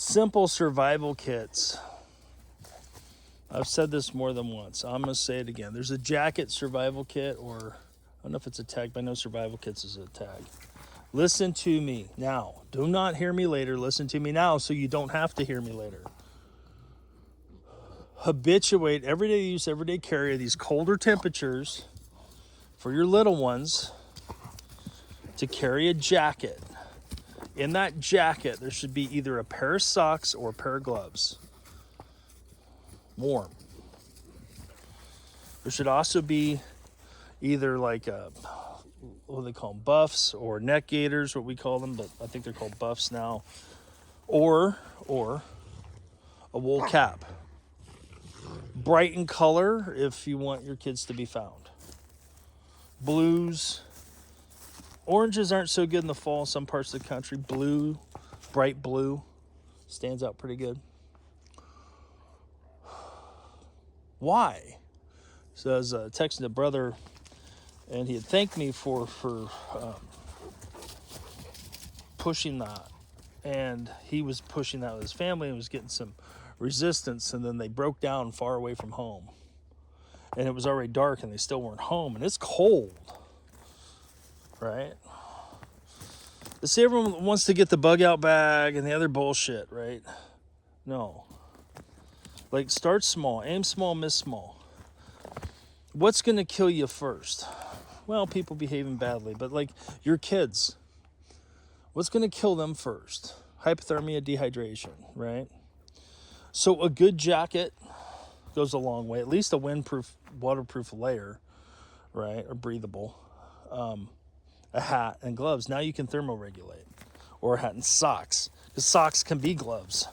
simple survival kits. I've said this more than once. I'm going to say it again. There's a jacket survival kit, or I don't know if it's a tag, but I know survival kits is a tag. Listen to me now. Do not hear me later. Listen to me now so you don't have to hear me later. Habituate everyday use, everyday carry of these colder temperatures for your little ones to carry a jacket. In that jacket, there should be either a pair of socks or a pair of gloves. Warm. There should also be either like what do they call them, buffs or neck gaiters, what we call them, but I think they're called buffs now, or a wool cap. Bright in color if you want your kids to be found. Blues. Oranges aren't so good in the fall in some parts of the country. Blue, bright blue, stands out pretty good. Why? So I was texting a brother, and he had thanked me for pushing that. And he was pushing that with his family and was getting some resistance, and then they broke down far away from home. And it was already dark, and they still weren't home, and it's cold. Right? See, everyone wants to get the bug out bag and the other bullshit, right? No. Like, start small, aim small, miss small. What's going to kill you first? Well, people behaving badly, but like your kids. What's going to kill them first? Hypothermia, dehydration, right? So a good jacket goes a long way, at least a windproof, waterproof layer, right? Or breathable. A hat and gloves. Now you can thermoregulate. Or a hat and socks. Because socks can be gloves.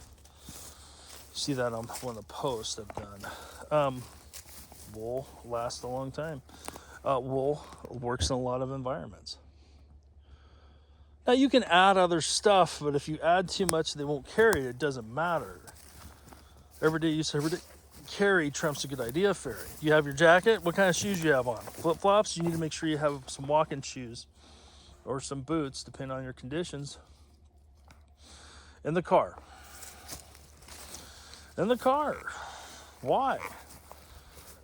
See that on one of the posts I've done. Wool lasts a long time. Wool works in a lot of environments. Now you can add other stuff, but if you add too much, they won't carry it. It doesn't matter. Everyday use, everyday carry trumps a good idea fairy. You have your jacket. What kind of shoes you have on? Flip-flops? You need to make sure you have some walking shoes or some boots, depending on your conditions. In the car. In the car. Why?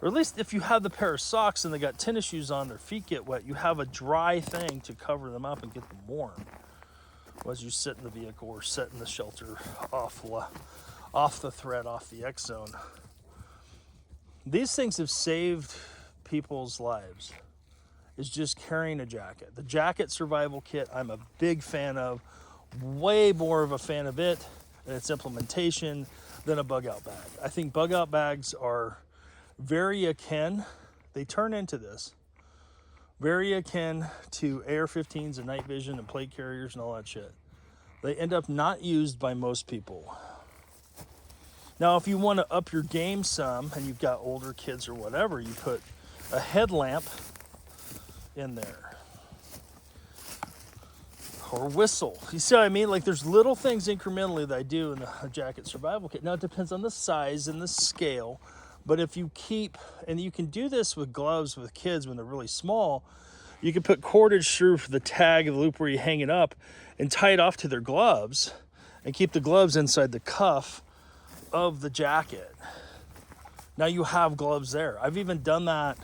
Or at least if you have the pair of socks and they got tennis shoes on, their feet get wet, you have a dry thing to cover them up and get them warm as you sit in the vehicle or sit in the shelter off the thread, off the X zone. These things have saved people's lives. Is just carrying a jacket. The jacket survival kit, I'm a big fan of. Way more of a fan of it and its implementation than a bug out bag. I think bug out bags are very akin, they turn into this, very akin to AR-15s and night vision and plate carriers and all that shit. They end up not used by most people. Now, if you want to up your game some and you've got older kids or whatever, you put a headlamp in there. Or whistle. You see what I mean? Like, there's little things incrementally that I do in the jacket survival kit. Now, it depends on the size and the scale. But if you keep, and you can do this with gloves with kids when they're really small, you can put cordage through the tag of the loop where you hang it up and tie it off to their gloves and keep the gloves inside the cuff of the jacket. Now you have gloves there. I've even done that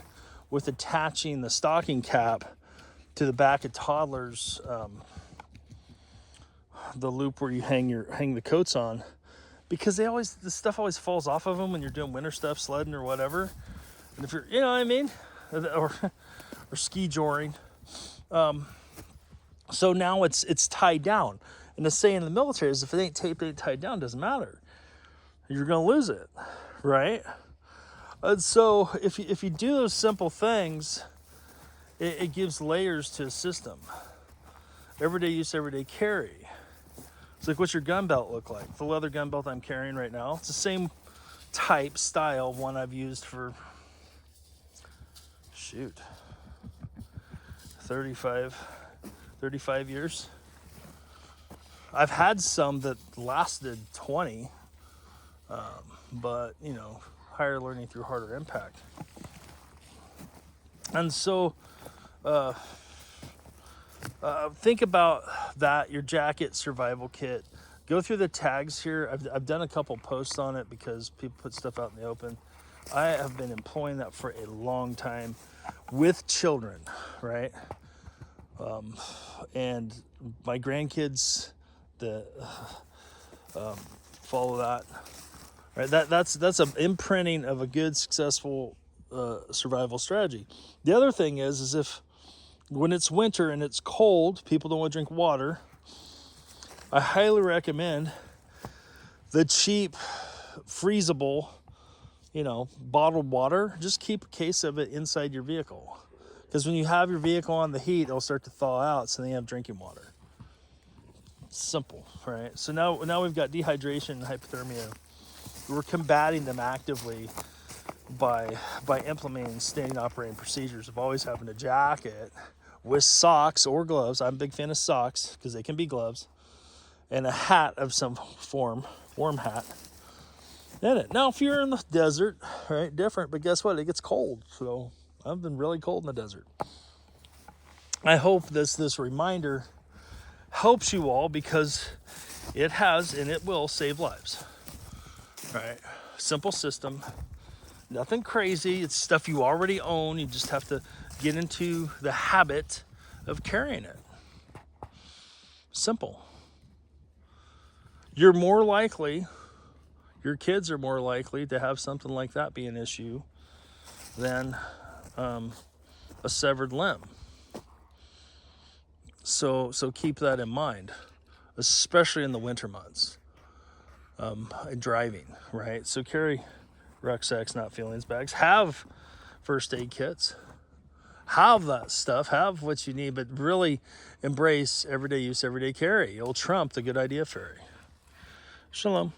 with attaching the stocking cap to the back of toddlers, the loop where you hang the coats on, because the stuff always falls off of them when you're doing winter stuff, sledding or whatever. And if you're, you know what I mean, or ski joring. So now it's tied down. And the saying in the military is if it ain't taped, it ain't tied down, doesn't matter. You're gonna lose it, right? And so if you do those simple things, it gives layers to a system. Everyday use, everyday carry. It's like, what's your gun belt look like? The leather gun belt I'm carrying right now. It's the same type, style, one I've used for, 35 years. I've had some that lasted 20, but, higher learning through harder impact. And so, think about that, your jacket survival kit Go through the tags here. I've done a couple posts on it because people put stuff out in the open. I have been employing that for a long time with children, right? And my grandkids follow that. Right? That's an imprinting of a good, successful survival strategy. The other thing is if when it's winter and it's cold, people don't want to drink water. I highly recommend the cheap, freezable, bottled water. Just keep a case of it inside your vehicle. Because when you have your vehicle on the heat, it'll start to thaw out, so then you have drinking water. Simple, right? So now we've got dehydration and hypothermia. We're combating them actively by implementing standard operating procedures of always having a jacket with socks or gloves. I'm a big fan of socks because they can be gloves, and a hat of some form, warm hat. In it. Now, if you're in the desert, right, different, but guess what? It gets cold. So I've been really cold in the desert. I hope this reminder helps you all because it has and it will save lives. Right? Simple system. Nothing crazy. It's stuff you already own. You just have to get into the habit of carrying it. Simple. You're more likely, your kids are more likely to have something like that be an issue than a severed limb. So keep that in mind, especially in the winter months. Driving, right? So carry rucksacks, not feelings bags. Have first aid kits. Have that stuff. Have what you need, but really embrace everyday use, everyday carry. It'll trump the good idea fairy. Shalom.